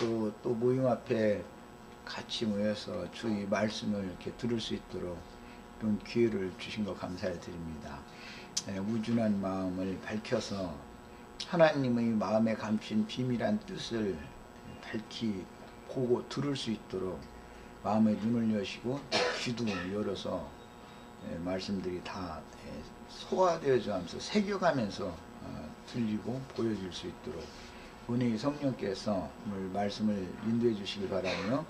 또 모임 앞에 같이 모여서 주의 말씀을 이렇게 들을 수 있도록 이런 기회를 주신 것 감사를 드립니다. 우준한 마음을 밝혀서 하나님의 마음에 감춘 비밀한 뜻을 밝히 보고 들을 수 있도록 마음의 눈을 여시고 귀도 열어서 말씀들이 다 소화되어져 가면서 새겨가면서 들리고 보여질 수 있도록 은혜의 성령께서 오늘 말씀을 인도해 주시기 바라며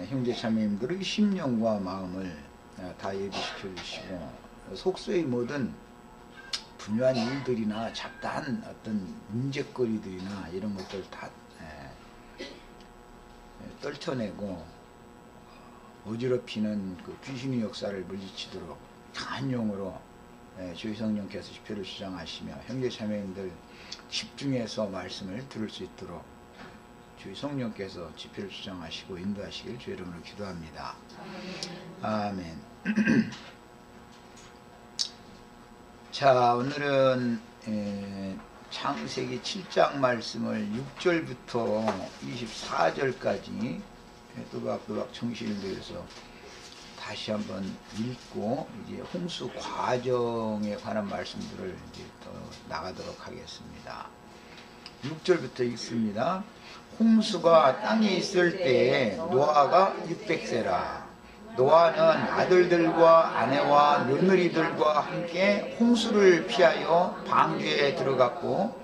형제 자매님들의 심령과 마음을 다 예비시켜 주시고 속세의 모든 분유한 일들이나 잡다한 어떤 문제거리들이나 이런 것들 다 떨쳐내고 어지럽히는 그 귀신의 역사를 물리치도록 강한 영으로 주의 성령께서 집회를 주장하시며 형제 자매님들 집중해서 말씀을 들을 수 있도록 주의 성령께서 집회를 주장하시고 인도하시길 주의 이름으로 기도합니다. 아멘. 자, 오늘은 창세기 7장 말씀을 6절부터 24절까지 또박또박 정신을 들여서 다시 한번 읽고 이제 홍수 과정에 관한 말씀들을 이제 더 나가도록 하겠습니다. 6절부터 읽습니다. 홍수가 땅에 있을 때에 노아가 600세라. 노아는 아들들과 아내와 며느리들과 함께 홍수를 피하여 방주에 들어갔고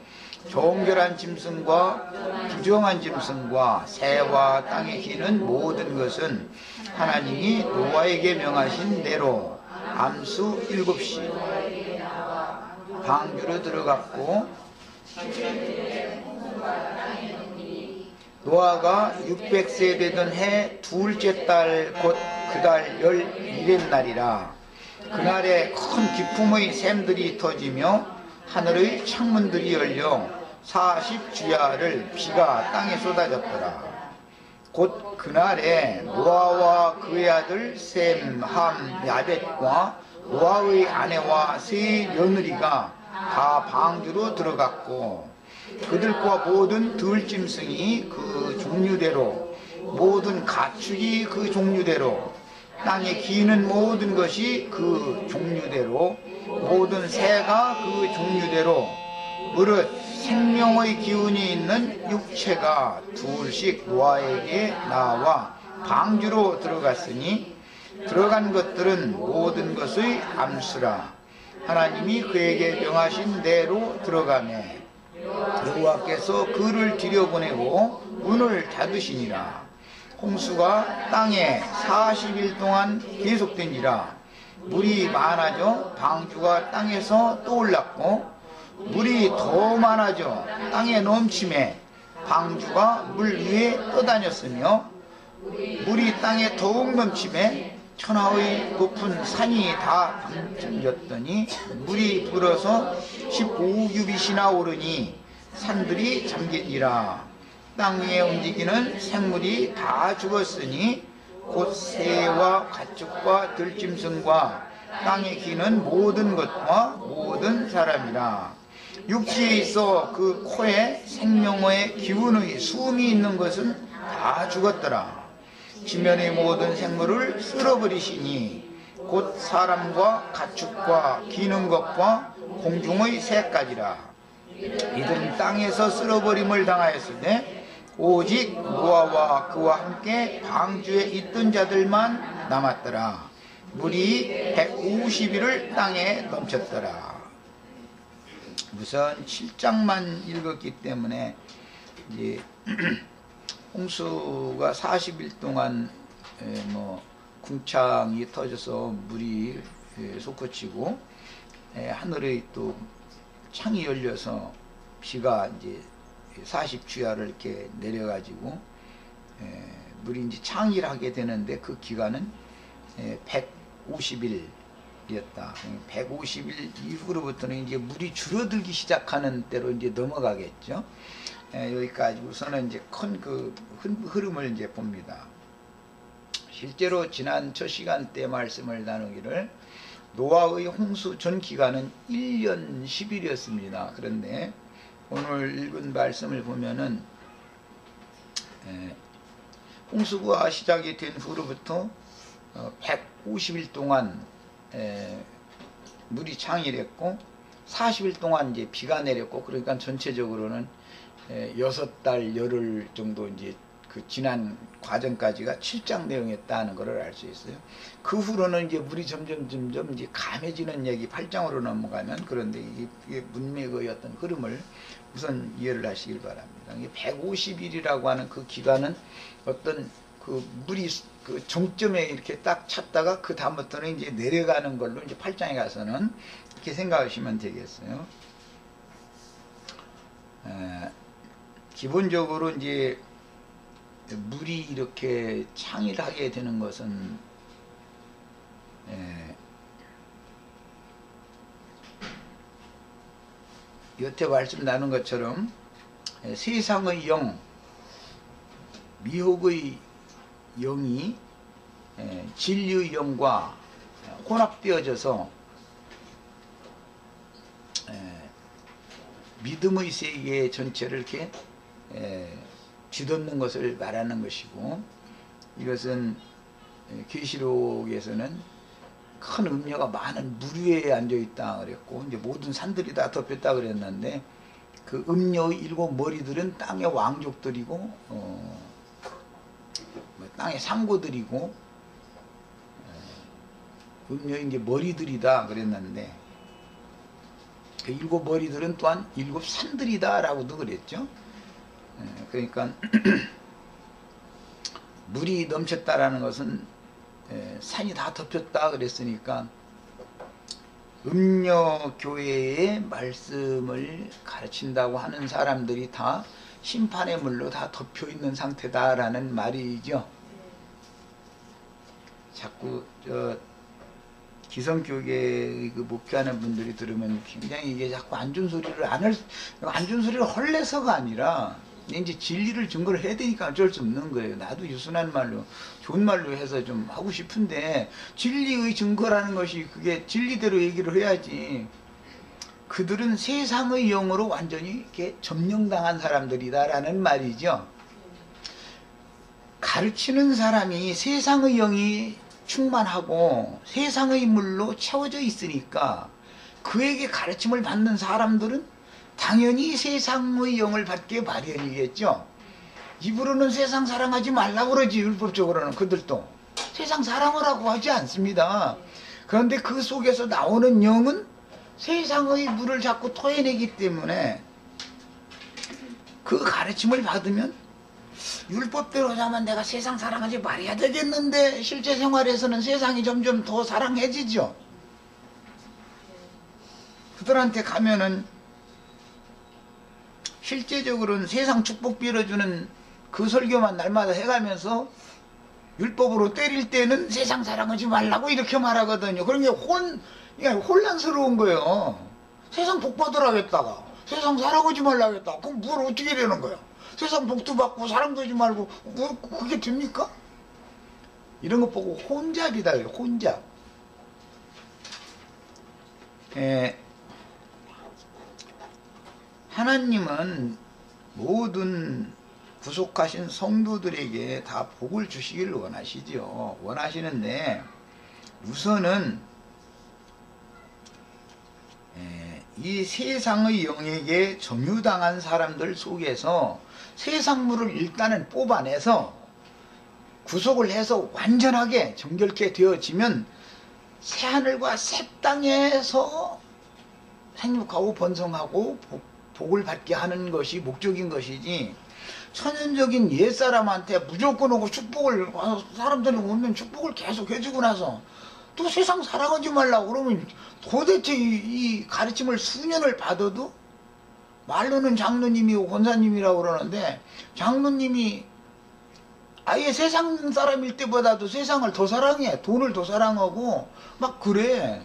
정결한 짐승과 부정한 짐승과 새와 땅에 기는 모든 것은 하나님이 노아에게 명하신 대로 암수 7시 방주로 들어갔고 노아가 600세 되던 해 둘째 달 곧 그달 11의 날이라. 그날에 큰 기품의 샘들이 터지며 하늘의 창문들이 열려 40주야를 비가 땅에 쏟아졌더라. 곧 그날에 노아와 그의 아들 셈, 함, 야벳과 노아의 아내와 세 며느리가 다 방주로 들어갔고 그들과 모든 들짐승이 그 종류대로 모든 가축이 그 종류대로 땅에 기는 모든 것이 그 종류대로 모든 새가 그 종류대로 무릇 생명의 기운이 있는 육체가 둘씩 노아에게 나와 방주로 들어갔으니 들어간 것들은 모든 것의 암수라. 하나님이 그에게 명하신 대로 들어가매 여호와께서 그를 들여보내고 문을 닫으시니라. 홍수가 땅에 40일 동안 계속되니라. 물이 많아져 방주가 땅에서 떠올랐고 물이 더 많아져 땅에 넘침에 방주가 물 위에 떠다녔으며 물이 땅에 더욱 넘침에 천하의 높은 산이 다 잠겼더니 물이 불어서 15규빗이나 오르니 산들이 잠기니라. 땅 위에 움직이는 생물이 다 죽었으니 곧 새와 가축과 들짐승과 땅에 기는 모든 것과 모든 사람이라. 육지에 있어 그 코에 생명의 기운의 숨이 있는 것은 다 죽었더라. 지면의 모든 생물을 쓸어버리시니 곧 사람과 가축과 기는 것과 공중의 새까지라. 이들은 땅에서 쓸어버림을 당하였으되 오직 노아와 그와 함께 방주에 있던 자들만 남았더라. 물이 150일을 땅에 넘쳤더라. 우선 7장만 읽었기 때문에 이제 홍수가 40일 동안 궁창이 터져서 물이 솟구치고 하늘에 또 창이 열려서 비가 이제 40주야를 이렇게 내려가지고 물이 이제 창의를 하게 되는데 그 기간은 150일이었다. 150일 이후로부터는 이제 물이 줄어들기 시작하는 때로 이제 넘어가겠죠. 여기까지 우선은 이제 큰 그 흐름을 이제 봅니다. 실제로 지난 첫 시간 때 말씀을 나누기를 노아의 홍수 전 기간은 1년 10일이었습니다. 그런데 오늘 읽은 말씀을 보면은 홍수가 시작이 된 후로부터 150일 동안 물이 창일했고 40일 동안 이제 비가 내렸고, 그러니까 전체적으로는 6달 열흘 정도 이제 그 지난 과정까지가 칠장 내용이었다는 것을 알 수 있어요. 그 후로는 이제 물이 점점 이제 감해지는 얘기 8장으로 넘어가면, 그런데 이게 문맥의 어떤 흐름을 우선 이해를 하시길 바랍니다. 150일이라고 하는 그 기간은 어떤 그 물이 그 정점에 이렇게 딱 찼다가 그 다음부터는 이제 내려가는 걸로 이제 8장에 가서는 이렇게 생각하시면 되겠어요. 기본적으로 이제 물이 이렇게 창일하게 되는 것은 여태 말씀 나눈 것처럼 세상의 영, 미혹의 영이 진리의 영과 혼합되어져서 믿음의 세계 전체를 이렇게 뒤덮는 것을 말하는 것이고, 이것은 계시록에서는 큰 음녀가 많은 물 위에 앉아있다 그랬고, 이제 모든 산들이 다 덮였다 그랬는데, 그 음녀의 7 머리들은 땅의 왕족들이고 땅의 상고들이고, 음녀의 이제 머리들이다 그랬는데, 그 7 머리들은 또한 7 산들이다 라고도 그랬죠. 그러니까 물이 넘쳤다라는 것은 산이 다 덮였다 그랬으니까, 음녀교회의 말씀을 가르친다고 하는 사람들이 다 심판의 물로 다 덮여있는 상태다라는 말이죠. 자꾸 기성교계 그 목회하는 분들이 들으면 굉장히 이게 자꾸 안 좋은 소리를 안 좋은 소리를 헐내서가 아니라 이제 진리를 증거를 해야 되니까 어쩔 수 없는 거예요. 나도 유순한 말로 좋은 말로 해서 좀 하고 싶은데, 진리의 증거라는 것이 그게 진리대로 얘기를 해야지. 그들은 세상의 영으로 완전히 이렇게 점령당한 사람들이다라는 말이죠. 가르치는 사람이 세상의 영이 충만하고 세상의 물로 채워져 있으니까, 그에게 가르침을 받는 사람들은 당연히 세상의 영을 받게 마련이겠죠. 입으로는 세상 사랑하지 말라고 그러지, 율법적으로는. 그들도 세상 사랑을 하고 하지 않습니다. 그런데 그 속에서 나오는 영은 세상의 물을 자꾸 토해내기 때문에, 그 가르침을 받으면 율법대로 하자면 내가 세상 사랑하지 말아야 되겠는데, 실제 생활에서는 세상이 점점 더 사랑해지죠. 그들한테 가면은 실제적으로는 세상 축복 빌어주는 그 설교만 날마다 해가면서 율법으로 때릴 때는 세상 사랑하지 말라고 이렇게 말하거든요. 그런 게 혼란스러운 거예요. 세상 복 받으라겠다가 세상 사랑하지 말라겠다. 그럼 뭘 어떻게 되는 거야? 세상 복도 받고 사랑도 하지 말고 뭐 그게 됩니까? 이런 거 보고 혼잡이다 그래요. 혼잡. 하나님은 모든 구속하신 성도들에게 다 복을 주시기를 원하시죠. 원하시는데, 우선은 이 세상의 영에게 점유당한 사람들 속에서 세상물을 일단은 뽑아내서 구속을 해서 완전하게 정결케 되어지면 새하늘과 새 땅에서 생육하고 번성하고 복을 받게 하는 것이 목적인 것이지, 천연적인 옛사람한테 무조건 오고 축복을, 사람들이 오면 축복을 계속 해주고 나서 또 세상 사랑하지 말라고 그러면 도대체 이 가르침을 수년을 받아도, 말로는 장로님이고 권사님이라고 그러는데, 장로님이 아예 세상 사람일 때보다도 세상을 더 사랑해, 돈을 더 사랑하고 막 그래.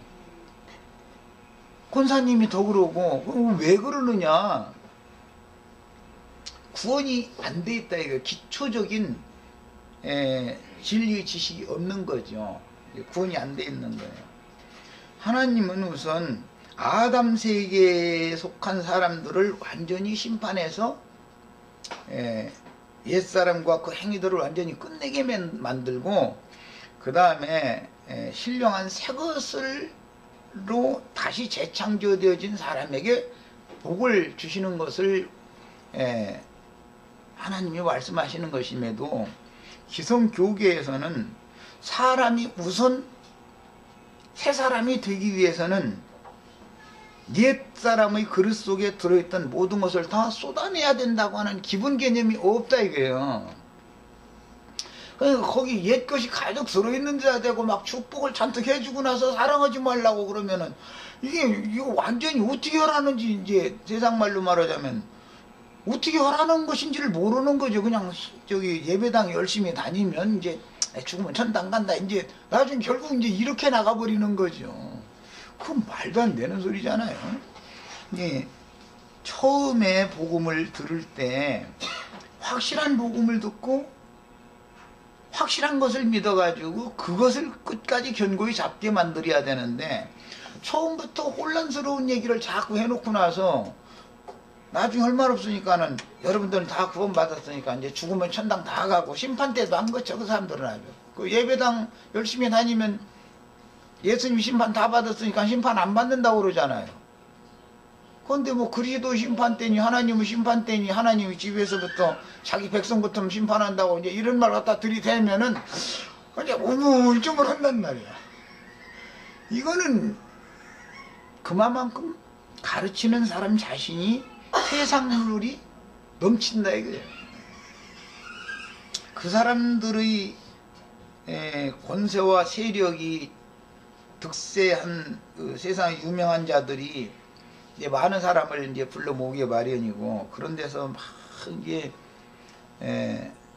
권사님이 더 그러고. 왜 그러느냐? 구원이 안 돼 있다 이거. 기초적인 진리의 지식이 없는 거죠. 구원이 안 돼 있는 거예요. 하나님은 우선 아담 세계에 속한 사람들을 완전히 심판해서 옛사람과 그 행위들을 완전히 끝내게 만들고, 그 다음에 신령한 새 것으로 다시 재창조되어진 사람에게 복을 주시는 것을 하나님이 말씀하시는 것임에도, 기성교계에서는 사람이 우선 새 사람이 되기 위해서는 옛사람의 그릇 속에 들어있던 모든 것을 다 쏟아내야 된다고 하는 기본 개념이 없다 이거예요. 그러니까 거기 옛 것이 가득 들어있는 데다 대고 막 축복을 잔뜩 해주고 나서 사랑하지 말라고 그러면은 이거 완전히 어떻게 하라는지, 이제 세상 말로 말하자면 어떻게 하라는 것인지를 모르는 거죠. 그냥 저기 예배당 열심히 다니면 이제 죽으면 천당 간다, 이제 나중에 결국 이제 이렇게 나가버리는 거죠. 그건 말도 안 되는 소리잖아요. 예, 처음에 복음을 들을 때 확실한 복음을 듣고 확실한 것을 믿어가지고 그것을 끝까지 견고히 잡게 만들어야 되는데, 처음부터 혼란스러운 얘기를 자꾸 해놓고 나서 나중에 할 말 없으니까는 여러분들은 다 구원받았으니까 이제 죽으면 천당 다 가고 심판 때도 안 거쳐. 그 사람들은 아주 그 예배당 열심히 다니면 예수님 심판 다 받았으니까 심판 안 받는다고 그러잖아요. 그런데 뭐 그리스도 심판 때니 하나님의 심판 때니 하나님의 집에서부터 자기 백성부터 심판한다고 이제 이런 말 갖다 들이대면은 그냥 우물쭈물 한단 말이야. 이거는 그만큼 가르치는 사람 자신이 세상 룰이 넘친다 이거예요. 그 사람들의 권세와 세력이 득세한 그 세상의 유명한 자들이 이제 많은 사람을 이제 불러 모으기 마련이고, 그런 데서 막 이제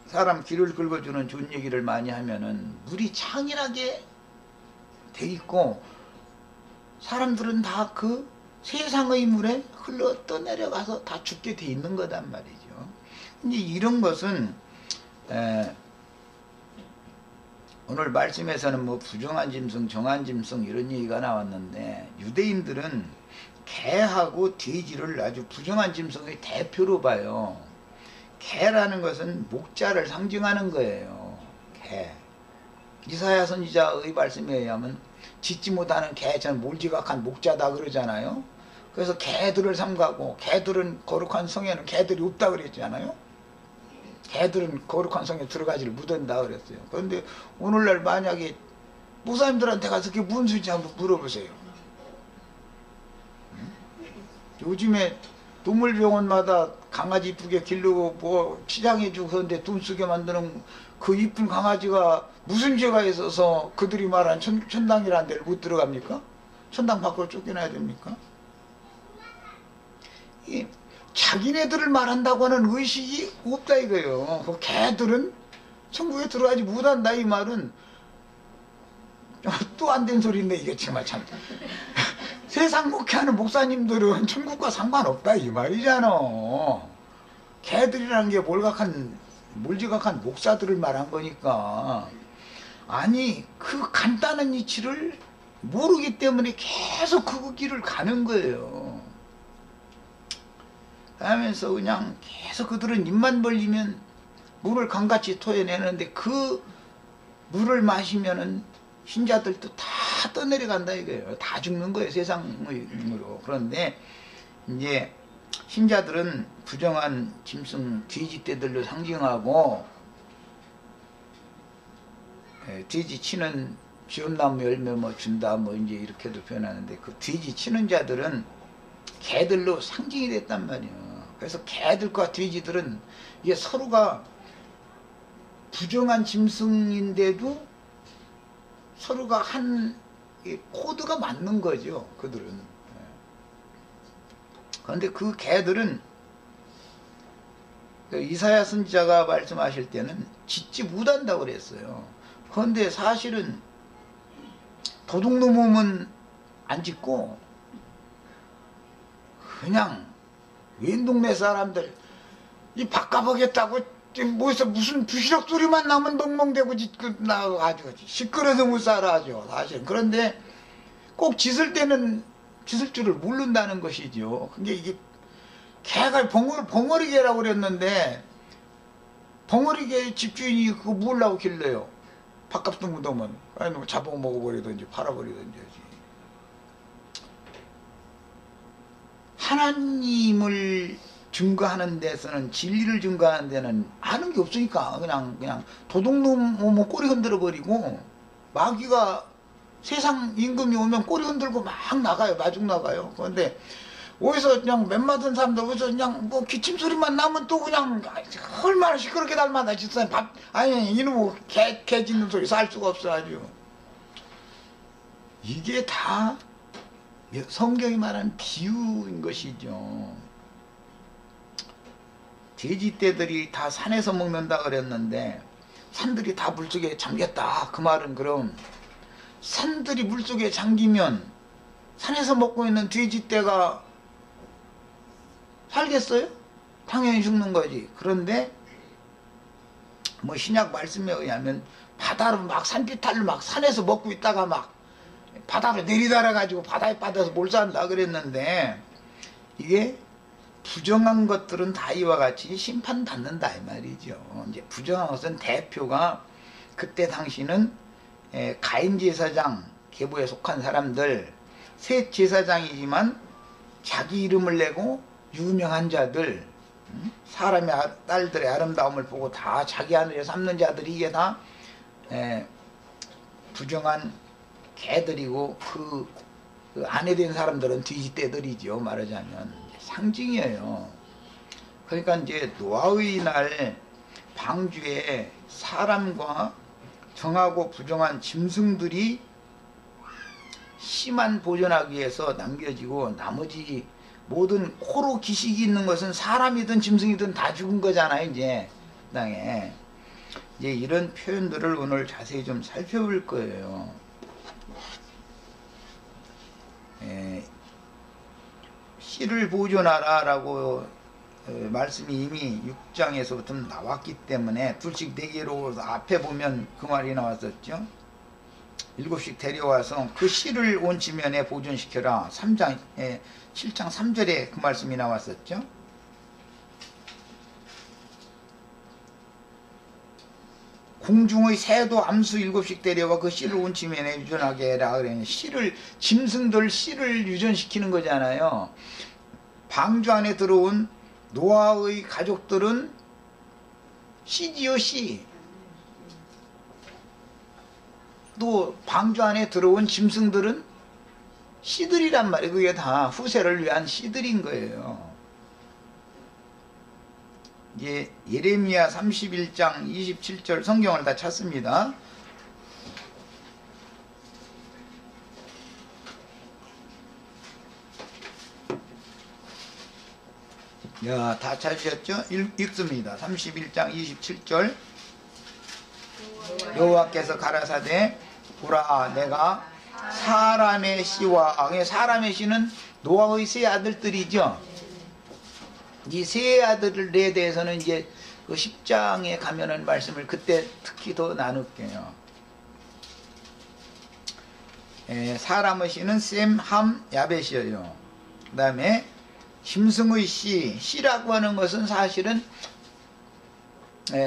사람 길을 긁어주는 좋은 얘기를 많이 하면은 물이 창일하게 돼 있고, 사람들은 다 그 세상의 물에 흘러 떠내려가서 다 죽게 돼 있는 거단 말이죠. 이제 이런 것은 오늘 말씀에서는 뭐 부정한 짐승, 정한 짐승 이런 얘기가 나왔는데, 유대인들은 개하고 돼지를 아주 부정한 짐승의 대표로 봐요. 개라는 것은 목자를 상징하는 거예요. 개. 이사야 선지자의 말씀에 의하면 짖지 못하는 개, 저는 몰지각한 목자다 그러잖아요. 그래서 개들을 삼가고, 개들은 거룩한 성에는 개들이 없다 그랬잖아요. 개들은 거룩한 성에 들어가지를 못한다 그랬어요. 그런데 오늘날 만약에 목사님들한테 가서 그게 무슨 소리인지 한번 물어보세요. 요즘에 동물병원마다 강아지 이쁘게 기르고 뭐 치장해주고 그런데 돈 쓰게 만드는 그 이쁜 강아지가 무슨 죄가 있어서 그들이 말한 천당이라는 데를 못 들어갑니까? 천당 밖으로 쫓겨나야 됩니까? 자기네들을 말한다고 하는 의식이 없다 이거예요. 그 개들은 천국에 들어가지 못한다 이 말은 또 안 된 소리인데, 이게 정말 참. 세상 목회하는 목사님들은 천국과 상관없다 이 말이잖아. 개들이라는 게 몰지각한 목사들을 말한 거니까. 아니 그 간단한 이치를 모르기 때문에 계속 그 길을 가는 거예요. 하면서 그냥 계속 그들은 입만 벌리면 물을 강같이 토해내는데, 그 물을 마시면은 신자들도 다 떠내려간다 이거예요. 다 죽는 거예요, 세상으로. 그런데 이제 신자들은 부정한 짐승 돼지떼들로 상징하고, 돼지 치는 비온나무 열매 뭐 준다 뭐 이제 이렇게도 표현하는데, 그 돼지 치는 자들은 개들로 상징이 됐단 말이에요. 그래서 개들과 돼지들은 이게 서로가 부정한 짐승인데도 서로가 한 코드가 맞는 거죠, 그들은. 그런데 그 개들은 이사야 선지자가 말씀하실 때는 짖지 못한다고 그랬어요. 그런데 사실은 도둑 넘으면 안 짖고, 그냥 웬 동네 사람들 이 바꿔보겠다고 무슨 부시럭 소리만 나면 멍멍대고 아주 시끄러서 못 살아죠 사실. 그런데 꼭 짖을 때는 짖을 줄을 모른다는 것이죠. 근데 이게 개가 벙어리개라고 그랬는데, 벙어리게 집주인이 그거 뭐라고 길래요? 밥값도 묻으면 아니 뭐 잡아먹어버리든지 팔아버리든지 하지. 하나님을 증거하는 데서는, 진리를 증거하는 데는 아는 게 없으니까 그냥 도둑놈 오면 꼬리 흔들어 버리고, 마귀가 세상 임금이 오면 꼬리 흔들고 막 나가요. 마중 나가요. 그런데 어디서 그냥 맴맞은 사람들 어디서 그냥 뭐 기침 소리만 나면 또 그냥 얼마나 시끄럽게 닮아나 진짜. 아니 이놈의 개 짖는 소리 살 수가 없어 아주. 이게 다 성경이 말하는 비유인 것이죠. 돼지떼들이 다 산에서 먹는다 그랬는데 산들이 다 물속에 잠겼다. 그 말은 그럼 산들이 물속에 잠기면 산에서 먹고 있는 돼지떼가 살겠어요? 당연히 죽는 거지. 그런데 뭐 신약 말씀에 의하면 바다로 막 산비탈로 막 산에서 먹고 있다가 막 바다로 내리달아 가지고 바다에 빠져서 몰살한다 그랬는데, 이게 부정한 것들은 다 이와 같이 심판받는다 이 말이죠. 이제 부정한 것은 대표가 그때 당시는 가인 제사장 계보에 속한 사람들, 셋 제사장이지만 자기 이름을 내고 유명한 자들, 사람의 딸들의 아름다움을 보고 다 자기 하늘에 삼는 자들이 이게 다 부정한 개들이고, 그 아내 된 사람들은 돼지떼들이죠. 말하자면 상징이에요. 그러니까 이제 노아의 날 방주에 사람과 정하고 부정한 짐승들이 씨만 보존하기 위해서 남겨지고, 나머지 모든 코로 기식이 있는 것은 사람이든 짐승이든 다 죽은 거잖아요. 이제 땅에 이제 이런 표현들을 오늘 자세히 좀 살펴볼 거예요. 씨를 보존하라 라고 말씀이 이미 6장에서부터 나왔기 때문에 둘씩 4개로 앞에 보면 그 말이 나왔었죠. 7씩 데려와서 그 씨를 온 지면에 보존시켜라. 7장 3절에 그 말씀이 나왔었죠. 공중의 새도 암수 7씩 데려와 그 씨를 온 지면에 유전하게 해라. 그러니 짐승들 씨를 유전시키는 거잖아요. 방주 안에 들어온 노아의 가족들은 씨지요, 씨. 또 방주 안에 들어온 짐승들은 씨들이란 말이에요. 그게 다 후세를 위한 씨들인 거예요. 이제 예레미야 31장 27절 성경을 다 찾습니다. 야, 다 찾으셨죠? 읽습니다. 31장 27절. 여호와께서 가라사대 보라, 내가 사람의 씨와, 사람의 씨는 노아의 세 아들들이죠. 이 세 아들에 대해서는 이제 그 10장에 가면은 말씀을 그때 특히 더 나눌게요. 사람의 씨는 셈, 함, 야벳이에요. 그 다음에 짐승의 씨라고 하는 것은 사실은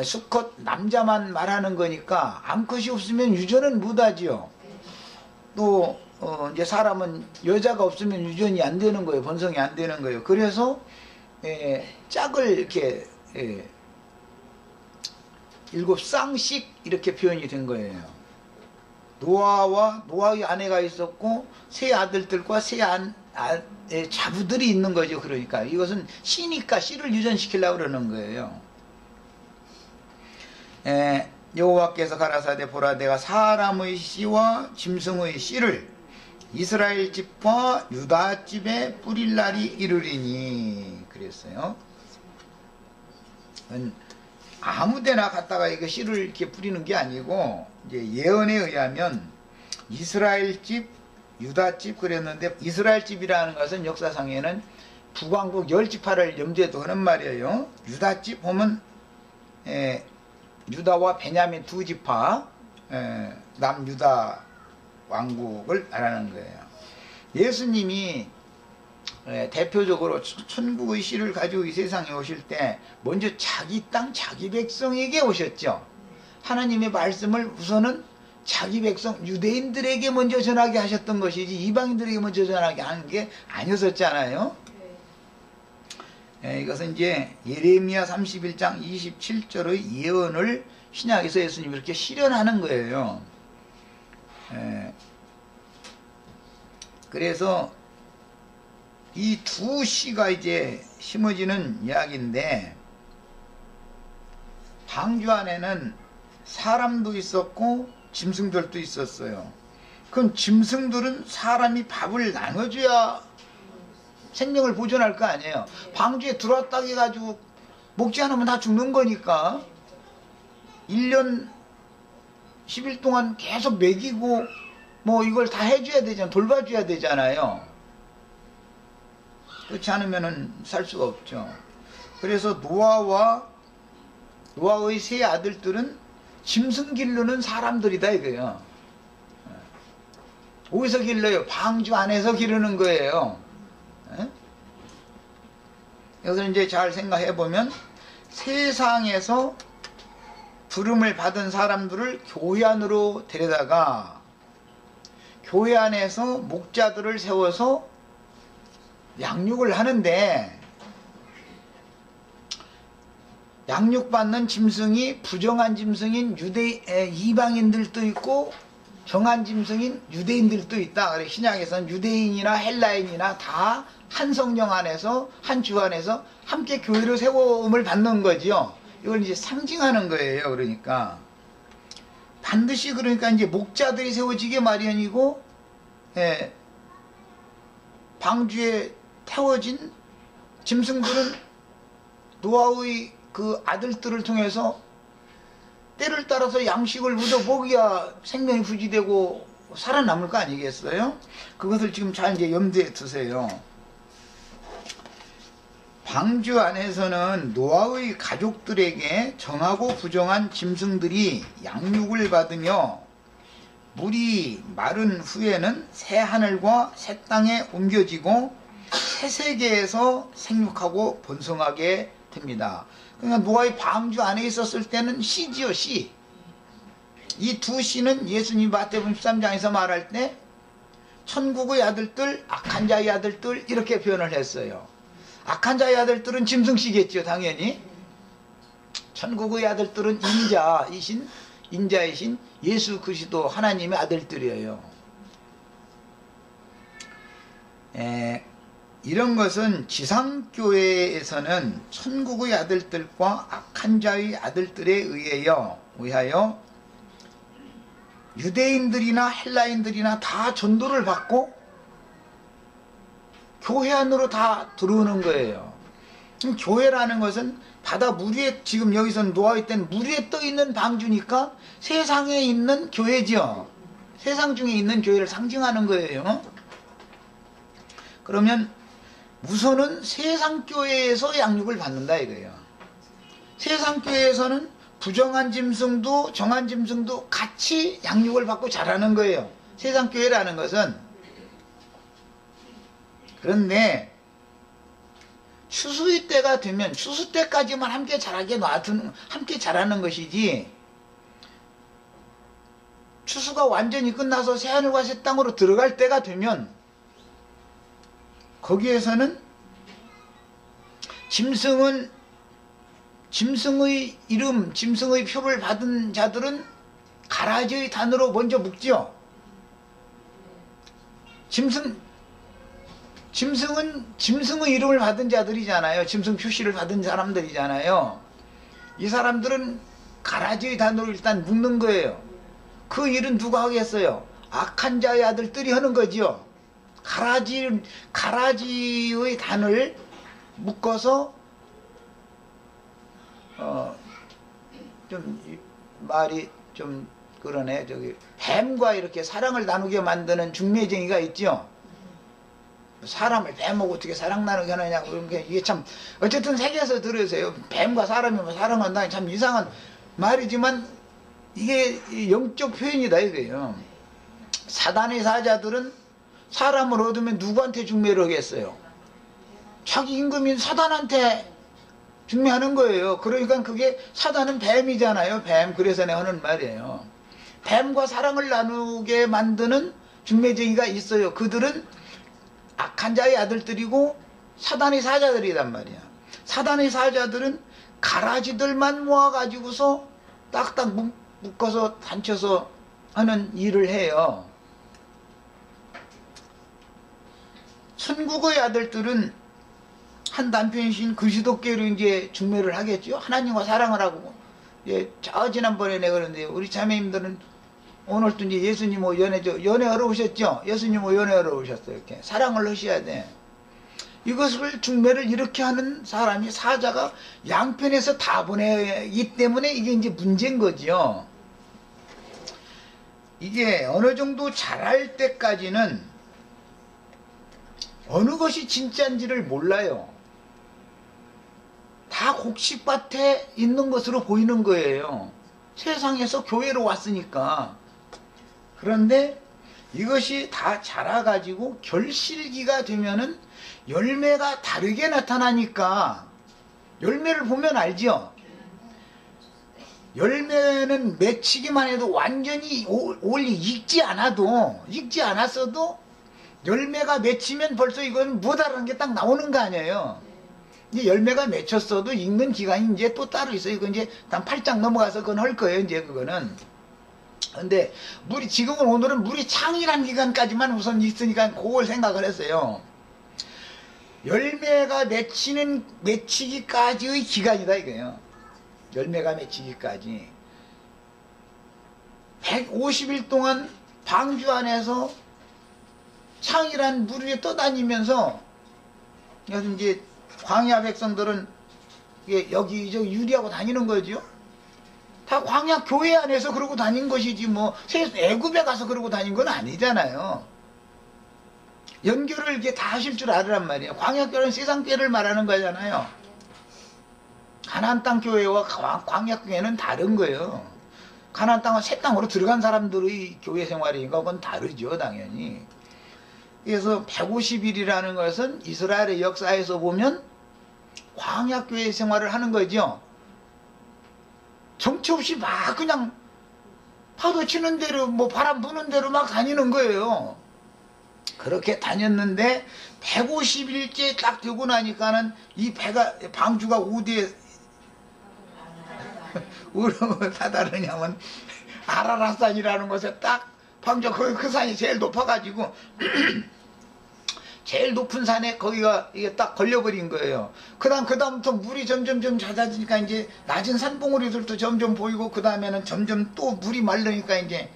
수컷 남자만 말하는 거니까 암컷이 없으면 유전은 못하지요. 또 이제 사람은 여자가 없으면 유전이 안 되는 거예요. 번성이 안 되는 거예요. 그래서 짝을 이렇게 7쌍씩 이렇게 표현이 된 거예요. 노아의 아내가 있었고 세 아들들과 세 자부들이 있는 거죠. 그러니까 이것은 씨니까 씨를 유전시키려고 그러는 거예요. 여호와께서 가라사대 보라, 내가 사람의 씨와 짐승의 씨를 이스라엘 집과 유다 집에 뿌릴 날이 이르리니 그랬어요. 아무데나 갖다가 이거 씨를 이렇게 뿌리는 게 아니고, 이제 예언에 의하면 이스라엘 집, 유다 집 그랬는데, 이스라엘 집이라는 것은 역사상에는 북왕국 10지파를 염두에 두는 말이에요. 유다 집 보면 유다와 베냐민 2지파, 남유다 왕국을 말하는 거예요. 예수님이 대표적으로 천국의 씨를 가지고 이 세상에 오실 때 먼저 자기 땅 자기 백성에게 오셨죠. 하나님의 말씀을 우선은 자기 백성 유대인들에게 먼저 전하게 하셨던 것이지 이방인들에게 먼저 전하게 하는 게 아니었었잖아요. 이것은 이제 예레미야 31장 27절의 예언을 신약에서 예수님이 이렇게 실현하는 거예요. 그래서 이 두 씨가 이제 심어지는 이야기인데, 방주 안에는 사람도 있었고 짐승들도 있었어요. 그럼 짐승들은 사람이 밥을 나눠줘야 생명을 보존할 거 아니에요. 방주에 들어왔다 해가지고 먹지 않으면 다 죽는 거니까 1년 10일 동안 계속 먹이고 뭐 이걸 다 해줘야 되잖아요. 돌봐줘야 되잖아요. 그렇지 않으면 살 수가 없죠. 그래서 노아의 세 아들들은 짐승 기르는 사람들이다 이거예요. 어디서 길러요? 방주 안에서 기르는 거예요. 여기서 이제 잘 생각해 보면 세상에서 부름을 받은 사람들을 교회 안으로 데려다가 교회 안에서 목자들을 세워서 양육을 하는데, 양육받는 짐승이 부정한 짐승인 이방인들도 있고 정한 짐승인 유대인들도 있다. 그래 신약에서는 유대인이나 헬라인이나 다 한 성령 안에서 한 주 안에서 함께 교회로 세움을 받는 거지요. 이걸 이제 상징하는 거예요. 그러니까 반드시 그러니까 이제 목자들이 세워지게 마련이고, 방주에 태워진 짐승들은 노아의 그 아들들을 통해서 때를 따라서 양식을 얻어 먹어야 생명이 부지되고 살아남을 거 아니겠어요? 그것을 지금 잘 이제 염두에 두세요. 방주 안에서는 노아의 가족들에게 정하고 부정한 짐승들이 양육을 받으며, 물이 마른 후에는 새 하늘과 새 땅에 옮겨지고 새 세계에서 생육하고 번성하게 됩니다. 그러니까 노아의 방주 안에 있었을 때는 씨지요, 씨. 이 두 씨는 예수님 마태복음 13장에서 말할 때 천국의 아들들, 악한 자의 아들들 이렇게 표현을 했어요. 악한 자의 아들들은 짐승씨겠죠, 당연히. 천국의 아들들은 인자이신 예수 그리스도 하나님의 아들들이에요. 이런 것은 지상교회에서는 천국의 아들들과 악한 자의 아들들에 의하여 유대인들이나 헬라인들이나 다 전도를 받고 교회 안으로 다 들어오는 거예요. 교회라는 것은 바다 물 위에, 지금 여기서는 노아의 때는 물 위에 떠 있는 방주니까 세상에 있는 교회죠. 세상 중에 있는 교회를 상징하는 거예요. 그러면 우선은 세상 교회에서 양육을 받는다 이거예요. 세상 교회에서는 부정한 짐승도 정한 짐승도 같이 양육을 받고 자라는 거예요. 세상 교회라는 것은. 그런데 추수의 때가 되면 추수 때까지만 함께 함께 자라는 것이지, 추수가 완전히 끝나서 새하늘과 새 땅으로 들어갈 때가 되면 거기에서는 짐승의 이름, 짐승의 표를 받은 자들은 가라지의 단으로 먼저 묶지요. 짐승은 짐승의 이름을 받은 자들이잖아요. 짐승 표시를 받은 사람들이잖아요. 이 사람들은 가라지의 단으로 일단 묶는 거예요. 그 일은 누가 하겠어요? 악한 자의 아들들이 하는 거지요. 가라지의 단을 묶어서 좀 말이 좀 그러네. 저기 뱀과 이렇게 사랑을 나누게 만드는 중매쟁이가 있죠. 사람을 뱀하고 어떻게 사랑 나누게 하느냐, 그런 게 이게 참 어쨌든 세계에서 들으세요. 뱀과 사람이 뭐 사랑한다니 참 이상한 말이지만 이게 영적 표현이다 이거예요. 사단의 사자들은 사람을 얻으면 누구한테 중매를 하겠어요? 자기 임금인 사단한테 중매하는 거예요. 그러니까 그게 사단은 뱀이잖아요. 뱀. 그래서 내가 하는 말이에요. 뱀과 사랑을 나누게 만드는 중매쟁이가 있어요. 그들은 악한 자의 아들들이고 사단의 사자들이란 말이야. 사단의 사자들은 가라지들만 모아가지고서 딱딱 묶어서 단쳐서 하는 일을 해요. 천국의 아들들은 한 남편이신 그리스도께로 이제 중매를 하겠죠. 하나님과 사랑을 하고. 예, 저 지난번에 내가 그러는데 우리 자매님들은 오늘도 이제 예수님 연애하러 오셨죠. 예수님 연애하러 오셨어요. 이렇게 사랑을 하셔야 돼. 이것을 중매를 이렇게 하는 사람이 사자가 양편에서 다 보내기 때문에 이게 이제 문제인 거죠. 이게 어느 정도 잘할 때까지는 어느 것이 진짜인지를 몰라요. 다 곡식밭에 있는 것으로 보이는 거예요. 세상에서 교회로 왔으니까. 그런데 이것이 다 자라가지고 결실기가 되면은 열매가 다르게 나타나니까 열매를 보면 알죠. 열매는 맺히기만 해도 완전히 올리 익지 않았어도 열매가 맺히면 벌써 이건 뭐다라는 게 딱 나오는 거 아니에요. 이제 열매가 맺혔어도 익는 기간이 이제 또 따로 있어요. 이거 이제 단 8장 넘어가서 그건 할 거예요. 이제 그거는. 근데 오늘은 물이 창이란 기간까지만 우선 있으니까 그걸 생각을 했어요. 열매가 맺히기까지의 기간이다 이거예요. 열매가 맺히기까지 150일 동안 방주 안에서 창이란 물 위에 떠다니면서 이제 광야 백성들은 여기저기 유리하고 다니는 거죠. 다 광야 교회 안에서 그러고 다닌 것이지 뭐 애굽에 가서 그러고 다닌 건 아니잖아요. 연결을 이렇게 다 하실 줄 알으란 말이에요. 광야교회는 세상교회를 말하는 거잖아요. 가나안 땅 교회와 광야교회는 다른 거예요. 가나안 땅은 새 땅으로 들어간 사람들의 교회 생활이니까 그건 다르죠, 당연히. 그래서 150일이라는 것은 이스라엘의 역사에서 보면 광야교회 생활을 하는 거죠. 정처 없이 막 그냥 파도 치는 대로 뭐 바람 부는 대로 막 다니는 거예요. 그렇게 다녔는데 150일째 딱 되고 나니까는 이 방주가 어디에 다다르냐면 아라랏산이라는 곳에 딱 방주가 그 산이 제일 높아가지고 제일 높은 산에 거기가 이게 딱 걸려버린 거예요. 그다음부터 물이 점점 잦아지니까 이제 낮은 산봉우리들도 점점 보이고 그 다음에는 점점 또 물이 마르니까 이제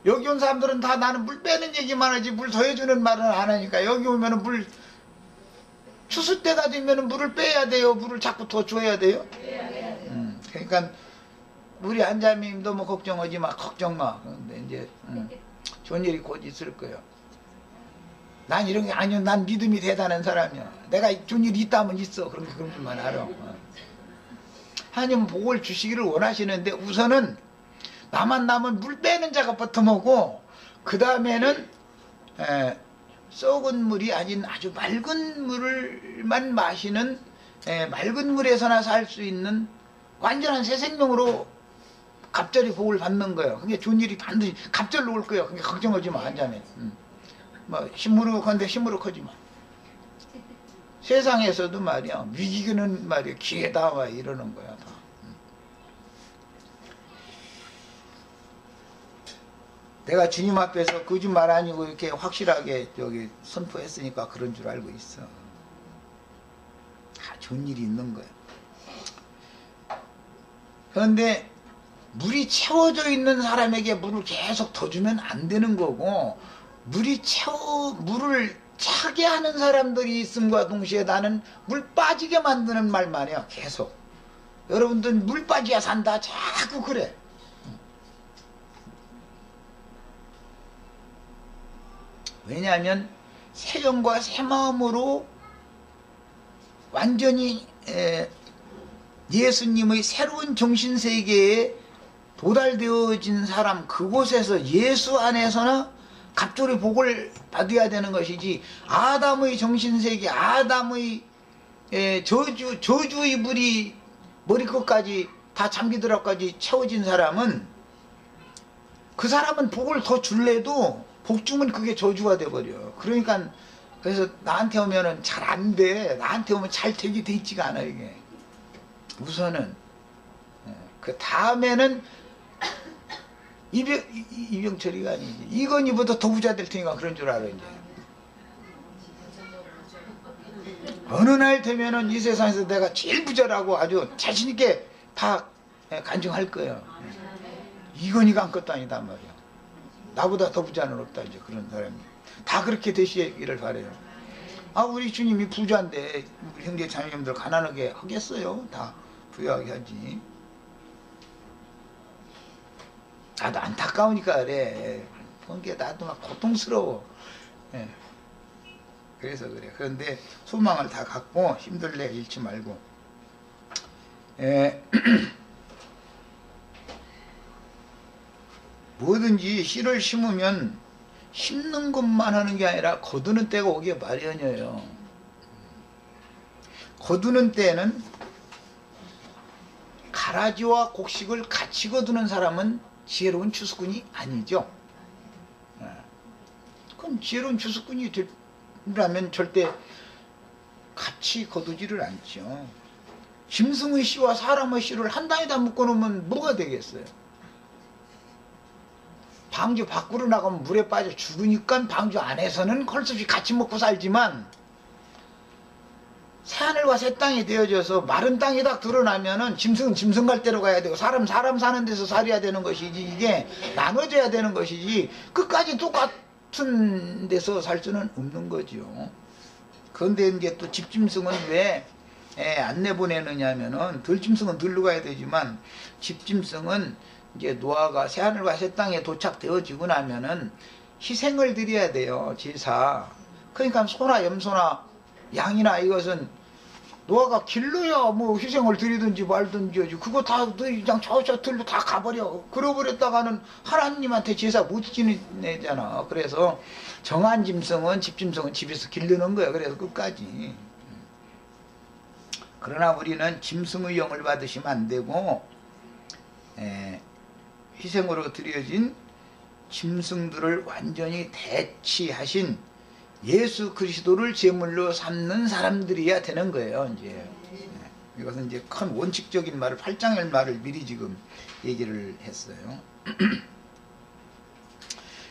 여기 온 사람들은 다 나는 물 빼는 얘기만 하지 물 더해주는 말은 안 하니까 여기 오면은 추수 때가 되면은 물을 빼야 돼요. 물을 자꾸 더 줘야 돼요. 그러니까 우리 한자매님도 뭐 걱정하지 마, 걱정 마. 근데 이제 좋은 일이 곧 있을 거예요. 난 이런 게 아니요. 난 믿음이 대단한 사람이야. 내가 좋은 일이 있다면 있어. 그런 줄만 알아. 하나님은 복을 주시기를 원하시는데 우선은 나만 남은 물 빼는 작업부터 하고 그 다음에는 썩은 물이 아닌 아주 맑은 물만 마시는 맑은 물에서나 살 수 있는 완전한 새 생명으로 갑절이 복을 받는 거예요. 그게 좋은 일이 반드시 갑절로 올 거예요. 그게 걱정하지 마. 한자매. 뭐 시무룩한데 시무룩하지 마. 세상에서도 말이야 위기는 말이야 기회다 와 이러는 거야 다. 내가 주님 앞에서 거짓말 아니고 이렇게 확실하게 여기 선포했으니까 그런 줄 알고 있어. 다 좋은 일이 있는 거야. 그런데 물이 채워져 있는 사람에게 물을 계속 더 주면 안 되는 거고 물을 차게 하는 사람들이 있음과 동시에 나는 물 빠지게 만드는 말만 해요. 계속. 여러분들 물 빠져야 산다. 자꾸 그래. 왜냐하면 새 영과 새 마음으로 완전히 예수님의 새로운 정신세계에 도달되어진 사람 그곳에서 예수 안에서나 갑절의 복을 받아야 되는 것이지 아담의 정신세계 아담의 저주의 물이 머리끝까지 다 잠기더라까지 채워진 사람은, 그 사람은 복을 더 줄래도 복 주면 그게 저주가 돼버려. 그러니까 그래서 나한테 오면은 잘 안 돼. 나한테 오면 잘 되게 돼 있지가 않아 이게. 우선은 그 다음에는 이병철이가 아니지. 이건희보다 더 부자 될 테니까 그런 줄 알아 이제. 어느 날 되면은 이 세상에서 내가 제일 부자라고 아주 자신 있게 다 간증할 거예요. 이건희가 한 것도 아니단 말이야. 나보다 더 부자는 없다 이제. 그런 사람이 다 그렇게 되시기를 바래요. 아, 우리 주님이 부자인데 우리 형제 자매님들 가난하게 하겠어요? 다 부유하게 하지. 나도 안타까우니까 그래. 본 게 나도 막 고통스러워. 예. 그래서 그래. 그런데 소망을 다 갖고 힘들래 잃지 말고. 뭐든지 씨를 심으면 심는 것만 하는 게 아니라 거두는 때가 오기에 마련이에요. 거두는 때는 가라지와 곡식을 같이 거두는 사람은 지혜로운 추수꾼이 아니죠. 그럼 지혜로운 추수꾼이 되려면 절대 같이 거두지를 않죠. 짐승의 씨와 사람의 씨를 한 단에다 묶어놓으면 뭐가 되겠어요? 방주 밖으로 나가면 물에 빠져 죽으니까 방주 안에서는 헐수없이 같이 먹고 살지만, 새하늘과 새 땅이 되어져서 마른 땅이 딱 드러나면은 짐승은 짐승 갈 데로 가야 되고 사람 사는 데서 살아야 되는 것이지, 이게 나눠져야 되는 것이지 끝까지 똑같은 데서 살 수는 없는 거죠. 그런데 이제 또 집짐승은 왜 안 내보내느냐 하면은, 들짐승은 들러 가야 되지만 집짐승은 이제 노아가 새하늘과 새 땅에 도착되어지고 나면은 희생을 드려야 돼요. 제사. 그러니까 소나 염소나 양이나 이것은 노아가 길러야 뭐 희생을 드리든지 말든지 하지. 그거 다 그냥 저 들로 다 가버려. 그러버렸다가는 하나님한테 제사 못 지내잖아. 그래서 정한 짐승은, 집짐승은 집에서 기르는 거야. 그래서 끝까지. 그러나 우리는 짐승의 영을 받으시면 안 되고, 희생으로 드려진 짐승들을 완전히 대치하신 예수 그리스도를 제물로 삼는 사람들이어야 되는 거예요. 이제 이것은 이제 큰 원칙적인 말을, 8장의 말을 미리 지금 얘기를 했어요.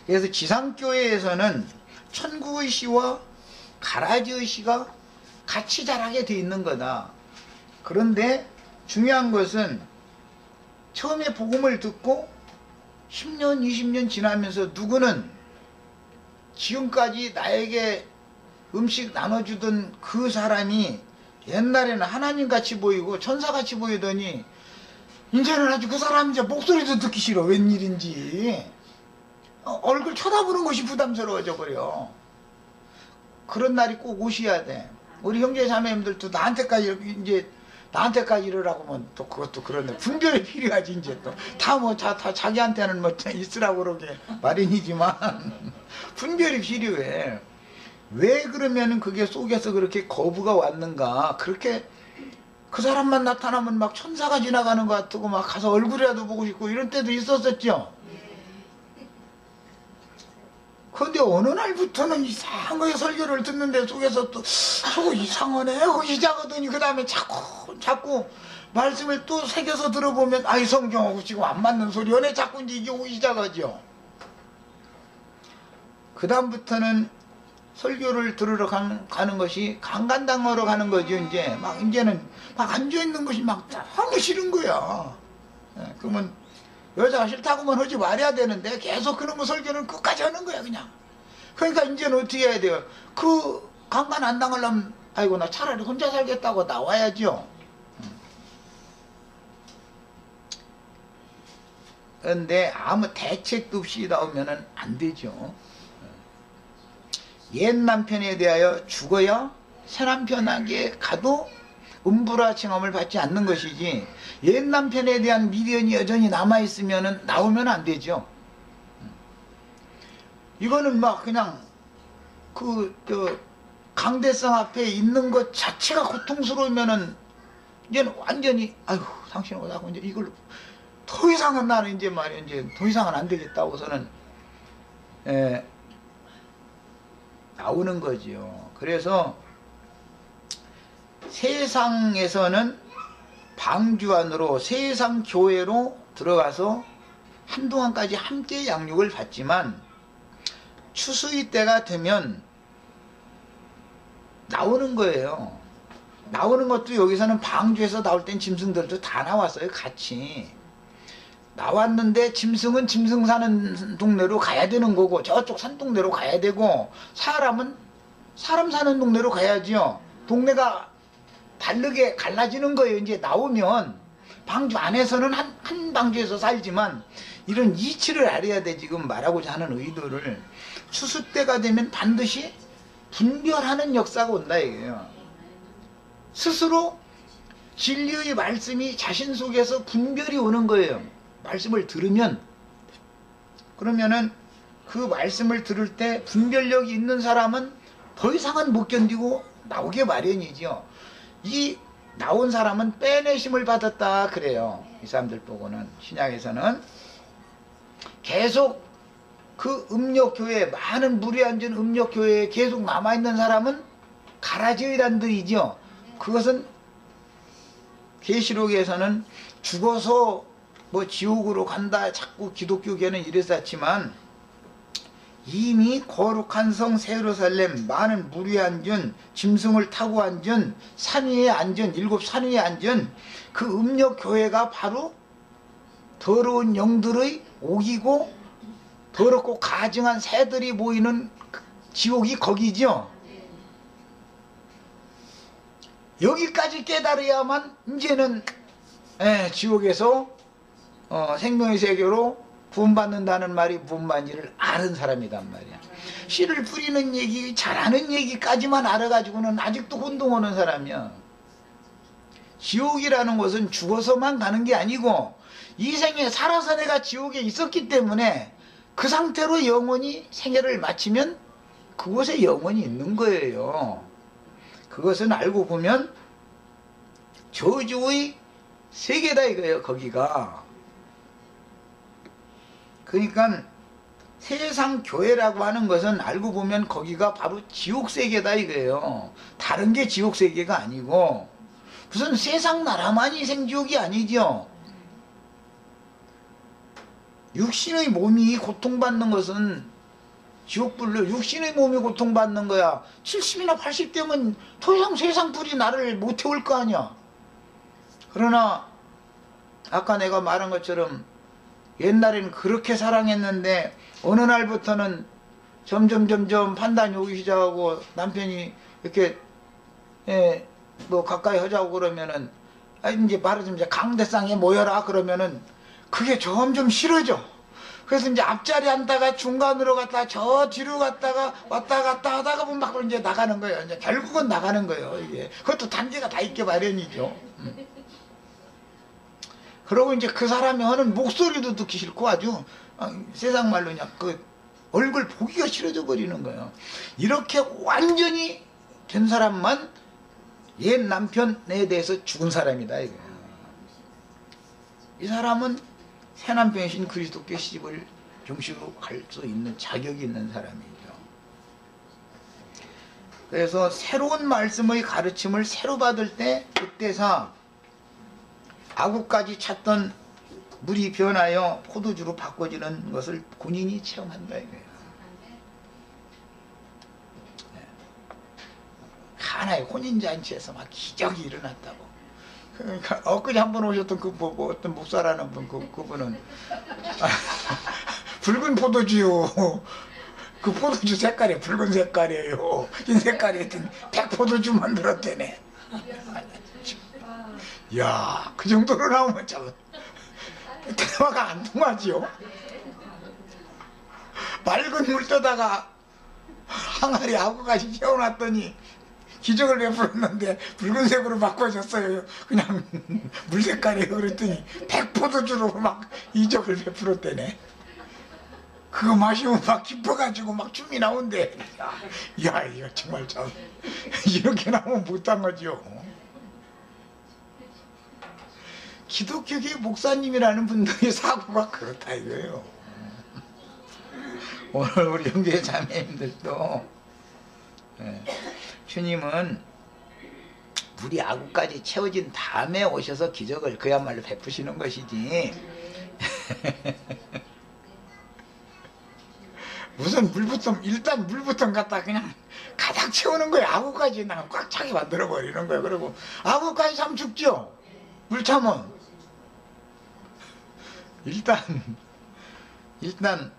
그래서 지상교회에서는 천국의 씨와 가라지의 씨가 같이 자라게 돼 있는 거다. 그런데 중요한 것은 처음에 복음을 듣고 10년, 20년 지나면서 누구는 지금까지 나에게 음식 나눠주던 그 사람이 옛날에는 하나님같이 보이고 천사같이 보이더니 이제는 아주 그 사람 이제 목소리도 듣기 싫어. 웬일인지. 얼굴 쳐다보는 것이 부담스러워져 버려. 그런 날이 꼭 오셔야 돼. 우리 형제 자매님들도 나한테까지 이러라고 하면 또 그것도 그런데 분별이 필요하지. 이제 또 다 자기한테는 뭐 있으라고 그러게 마련이지만 분별이 필요해. 왜 그러면 그게 속에서 그렇게 거부가 왔는가. 그렇게 그 사람만 나타나면 막 천사가 지나가는 것 같고 막 가서 얼굴이라도 보고 싶고 이런 때도 있었었죠. 그런데 어느 날부터는 이상한 거에 설교를 듣는데 속에서 또 저거 이상하네 하고 시작하더니 그 다음에 자꾸 말씀을 또 새겨서 들어보면 아이 성경하고 지금 안 맞는 소리 연애 자꾸 이게 오기 시작하죠. 그 다음부터는 설교를 들으러 가는 것이 강간당하러 가는 거죠. 이제는 막 앉아있는 것이 막 너무 싫은 거야. 그러면 여자가 싫다고만 하지 말아야 되는데 계속 그런 거 설교는 끝까지 하는 거야 그냥. 그러니까 이제는 어떻게 해야 돼요? 그 강간 안 당하려면 아이고 나 차라리 혼자 살겠다고 나와야죠. 그런데 아무 대책도 없이 나오면 안 되죠. 옛 남편에 대하여 죽어야 새 남편에게 가도 음부라 칭함을 받지 않는 것이지, 옛 남편에 대한 미련이 여전히 남아있으면 나오면 안 되죠. 이거는 막 그냥 강대상 앞에 있는 것 자체가 고통스러우면은 이제는 완전히 아유 당신 오다고 이제 이걸 더 이상은 나는 이제 말이야 이제 더 이상은 안 되겠다고서는 나오는 거지요. 그래서 세상에서는 방주 안으로 세상 교회로 들어가서 한동안까지 함께 양육을 받지만 추수의 때가 되면 나오는 거예요. 나오는 것도 여기서는 방주에서 나올 땐 짐승들도 다 나왔어요. 같이 나왔는데 짐승은 짐승 사는 동네로 가야 되는 거고 저쪽 산동네로 가야 되고 사람은 사람 사는 동네로 가야지요. 동네가 다르게 갈라지는 거예요. 이제 나오면 방주 안에서는 한 방주에서 살지만 이런 이치를 알아야 돼. 지금 말하고자 하는 의도를 추수 때가 되면 반드시 분별하는 역사가 온다 이거예요. 스스로 진리의 말씀이 자신 속에서 분별이 오는 거예요. 말씀을 들으면 그러면은 그 말씀을 들을 때 분별력이 있는 사람은 더 이상은 못 견디고 나오게 마련이죠. 이 나온 사람은 빼내심을 받았다 그래요. 이 사람들 보고는 신약에서는 계속 그 음력교회 많은 물이 앉은 음력교회에 계속 남아있는 사람은 가라지의란들이죠. 그것은 계시록에서는 죽어서 뭐 지옥으로 간다 자꾸 기독교계는 이랬었지만 이미 거룩한 성 세루살렘 많은 물이 앉은 짐승을 타고 앉은 산 위에 앉은 일곱 산 위에 앉은 그 음력교회가 바로 더러운 영들의 옥이고 더럽고 가증한 새들이 모이는 지옥이 거기죠. 여기까지 깨달아야만 이제는 지옥에서 생명의 세계로 구원받는다는 말이 무슨 말인지를 아는 사람이란 말이야. 씨를 뿌리는 얘기, 잘하는 얘기까지만 알아가지고는 아직도 혼동하는 사람이야. 지옥이라는 것은 죽어서만 가는 게 아니고 이 생에 살아서 내가 지옥에 있었기 때문에 그 상태로 영원히 생애를 마치면 그곳에 영원히 있는 거예요. 그것은 알고 보면 저주의 세계다 이거예요. 거기가. 그러니까 세상 교회라고 하는 것은 알고 보면 거기가 바로 지옥 세계다 이거예요. 다른 게 지옥 세계가 아니고 무슨 세상 나라만이 생지옥이 아니죠. 육신의 몸이 고통받는 것은 지옥불로 육신의 몸이 고통받는 거야. 70이나 80대면 더 이상 세상 불이 나를 못 태울 거 아니야. 그러나 아까 내가 말한 것처럼 옛날에는 그렇게 사랑했는데 어느 날부터는 점점 판단이 오기 시작하고 남편이 이렇게 뭐 가까이 하자고 그러면은 이제 말하자면 이제 강대상에 모여라 그러면은 그게 점점 싫어져. 그래서 이제 앞자리 앉다가 중간으로 갔다가 저 뒤로 갔다가 왔다 갔다 하다가 보면 막 이제 나가는 거예요. 이제 결국은 나가는 거예요. 이게 그것도 단계가 다 있게 마련이죠. 그러고 이제 그 사람이 하는 목소리도 듣기 싫고 아주 세상 말로 그냥 그 얼굴 보기가 싫어져 버리는 거예요. 이렇게 완전히 된 사람만 옛 남편에 대해서 죽은 사람이다 이거예요. 이 사람은 새 남편이신 그리스도께 시집을 정식으로 갈 수 있는 자격이 있는 사람이죠. 그래서 새로운 말씀의 가르침을 새로 받을 때 그때서 아구까지 찼던 물이 변하여 포도주로 바꿔지는 것을 본인이 체험한다 이거예요. 하나의 혼인잔치에서 막 기적이 일어났다고. 그러니까 엊그제 한 번 오셨던 그 뭐 어떤 목사라는 분 그분은 붉은 포도주요. 그 포도주 색깔이 붉은 색깔이에요. 흰 색깔이 했더니 백포도주 만들었대네. 이야, 그 정도로 나오면 참 대화가 안 통하지요. 맑은 물 떠다가 항아리 아구까지 채워놨더니 기적을 베풀었는데 붉은색으로 바꿔줬어요. 그냥 물색깔이에요. 그랬더니 백포도주로 막 이적을 베풀었대네. 그거 마시면 막 기뻐가지고 막 춤이 나온대. 야, 이거 정말 참 이렇게 나오면 못한 거죠. 기독교계 목사님이라는 분들의 사고가 그렇다 이거예요. 오늘 우리 형제 자매님들도 주님은 우리 아구까지 채워진 다음에 오셔서 기적을 그야말로 베푸시는 것이지 무슨 물부터 일단 물부터 갖다 그냥 가닥 채우는 거예요. 아구까지 그냥 꽉 차게 만들어 버리는 거예요. 그리고 아구까지 참 죽죠. 물 차면 일단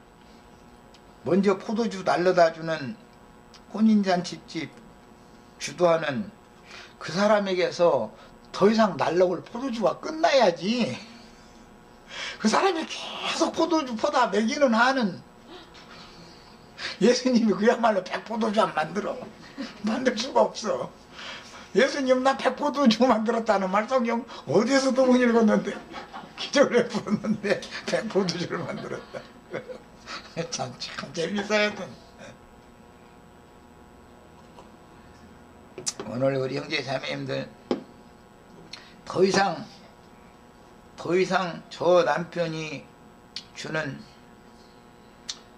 먼저 포도주 날려다 주는 혼인잔치집 주도하는 그 사람에게서 더 이상 날라올 포도주가 끝나야지 그 사람이 계속 포도주 퍼다 먹이는 한은 예수님이 그야말로 백포도주 안 만들 수가 없어. 예수님 나 백포도주 만들었다는 말 성경 어디에서도 못 읽었는데 기적을 풀었는데 백포도주를 만들었다. 참 재밌어야 돼. 오늘 우리 형제 자매님들 더 이상 저 남편이 주는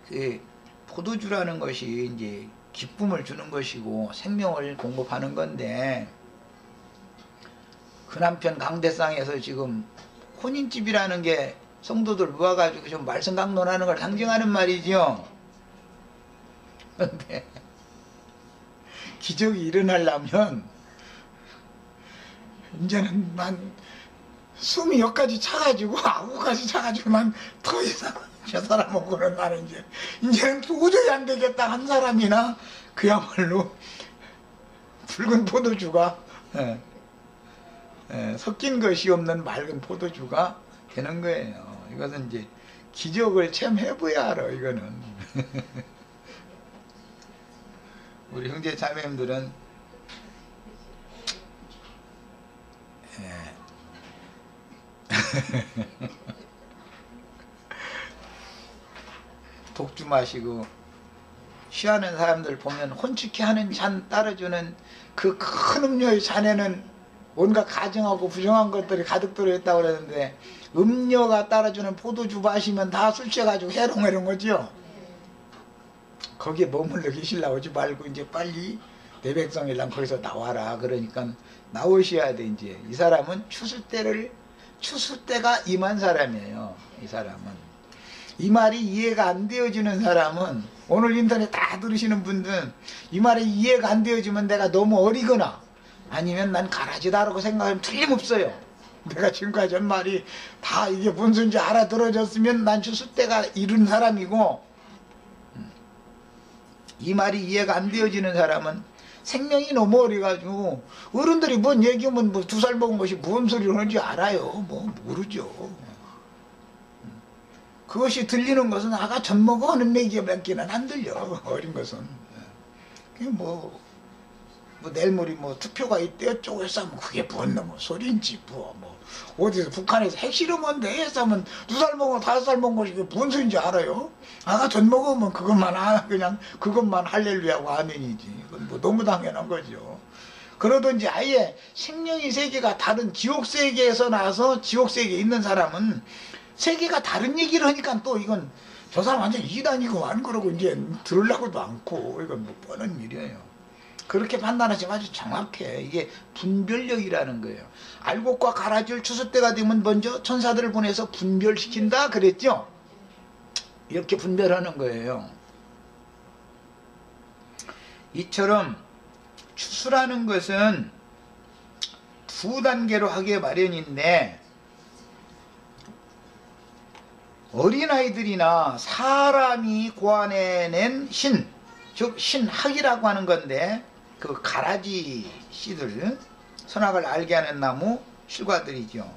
그 포도주라는 것이 이제 기쁨을 주는 것이고 생명을 공급하는 건데 그 남편 강대상에서 지금 혼인집이라는 게 성도들 모아가지고 좀 말씀 강론하는 걸 상징하는 말이죠. 그런데 기적이 일어나려면 이제는 난 숨이 여기까지 차가지고 아구까지 차가지고 난 더 이상 저 사람하고는 나는 이제는 도저히 안 되겠다 한 사람이나 그야말로 붉은 포도주가 섞인 것이 없는 맑은 포도주가 되는 거예요. 이것은 이제 기적을 체험해봐야 알아. 이거는 우리 형제 자매님들은 독주 마시고 취하는 사람들 보면 혼축해 하는 잔 따라주는 그 큰 음료의 잔에는 온갖 가증하고 부정한 것들이 가득 들어있다고 그러는데 음료가 따라주는 포도주 마시면 다 술 취해가지고 해롱해롱 거죠. 거기에 머물러 계시려고 하지 말고 이제 빨리 내 백성이랑 거기서 나와라. 그러니까 나오셔야 돼. 이제 이 사람은 추수때가 임한 사람이에요. 이 사람은 이 말이 이해가 안 되어지는 사람은 오늘 인터넷 다 들으시는 분들은 이 말이 이해가 안 되어지면 내가 너무 어리거나 아니면 난 가라지다라고 생각하면 틀림없어요. 내가 지금까지 한 말이 다 이게 뭔 소리인지 알아들어졌으면 난 추수때가 이른 사람이고 이 말이 이해가 안 되어지는 사람은 생명이 너무 어려가지고 어른들이 뭔 얘기하면 뭐 2살 먹은 것이 무슨 소리를 하는지 알아요. 뭐 모르죠. 그것이 들리는 것은 아가 젖 먹어 하는 얘기밖에는 안 들려. 어린 것은. 그게 뭐 내일 모레 투표가 있대 어쩌고 해서 하면 그게 뭔 놈의 소리인지 뭐 어디서 북한에서 핵실험한데 해서 하면 2살 먹어 5살 먹은 것이 뭔 소리인지 알아요? 아가 젖 먹으면 그냥 그것만 할렐루야고 아멘이지. 이건 뭐 너무 당연한 거죠. 그러든지 아예 생명의 세계가 다른 지옥세계에서 나와서 지옥세계에 있는 사람은 세계가 다른 얘기를 하니까 또 이건 저 사람 완전 이단이고 안 그러고 이제 들으려고도 않고 이건 뭐 뻔한 일이에요. 그렇게 판단하시면 아주 정확해. 이게 분별력이라는 거예요. 알곡과 가라지를 추수 때가 되면 먼저 천사들을 보내서 분별시킨다 그랬죠. 이렇게 분별하는 거예요. 이처럼 추수라는 것은 2단계로 하기에 마련인데 어린아이들이나 사람이 고안해낸 신, 즉 신학이라고 하는 건데 그 가라지 씨들, 선악을 알게 하는 나무 실과들이죠.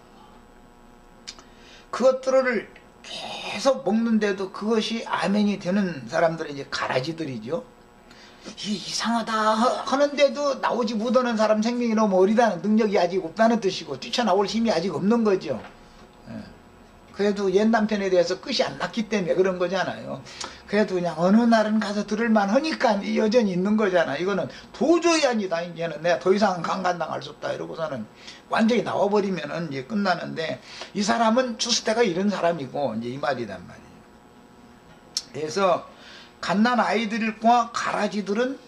그것들을 계속 먹는데도 그것이 아멘이 되는 사람들은 이제 가라지들이죠. 이상하다 하는데도 나오지 못하는 사람 생명이 너무 어리다는, 능력이 아직 없다는 뜻이고 뛰쳐나올 힘이 아직 없는 거죠. 그래도 옛 남편에 대해서 끝이 안 났기 때문에 그런 거잖아요. 그래도 그냥 어느 날은 가서 들을만 하니까 여전히 있는 거잖아. 이거는 도저히 아니다. 이제는 내가 더 이상 강간당할 수 없다. 이러고서는 완전히 나와버리면은 이제 끝나는데, 이 사람은 추수때가 이런 사람이고, 이제 이 말이란 말이에요. 그래서 갓난 아이들과 가라지들은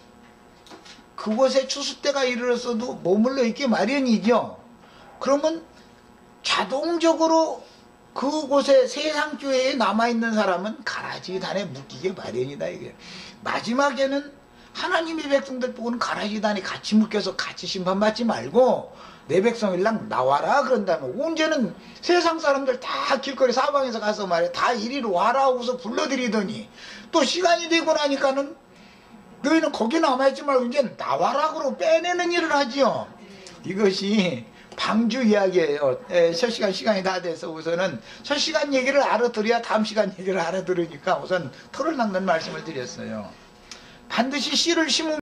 그곳에 추수때가 이르렀어도 머물러 있기 마련이죠. 그러면 자동적으로 그곳에 세상교회에 남아있는 사람은 가라지단에 묶이게 마련이다. 이게 마지막에는 하나님의 백성들 보고는 가라지단에 같이 묶여서 같이 심판받지 말고 내 백성일랑 나와라 그런다면, 언제는 세상 사람들 다 길거리 사방에서 가서 말이야 다 이리로 와라 하고서 불러들이더니, 또 시간이 되고 나니까는 너희는 거기 남아있지 말고 이제 나와라 그러고 빼내는 일을 하지요. 이것이 방주 이야기예요. 첫 시간 시간이 다 돼서 우선은 첫 시간 얘기를 알아들어야 다음 시간 얘기를 알아들으니까 우선 털을 낚는 말씀을 드렸어요. 반드시 씨를 심으면